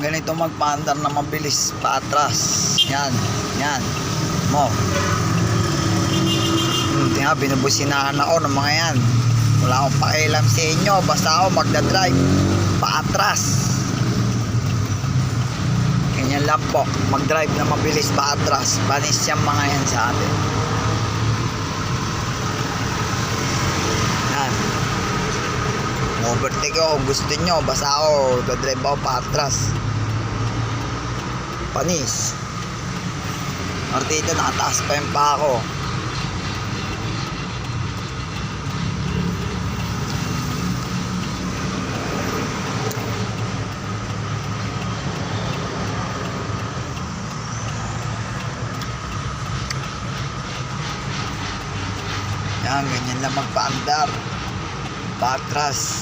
ganito magpaandar na mabilis paatras. Yan, yan mo. Tingnan, binubusinahan ako ng mga yan. Wala akong pakialam sa inyo, basta ako magdadrive paatras. Ganyan lang po, mag-drive na mabilis paatras. Panis yung mga yan sa atin. Yan, overtake ako kung gusto nyo, basta ako dadrive ako paatras. Panis. Martita, nakataas pa yung pa ako. Yan, ganyan lang magpaandar paatras.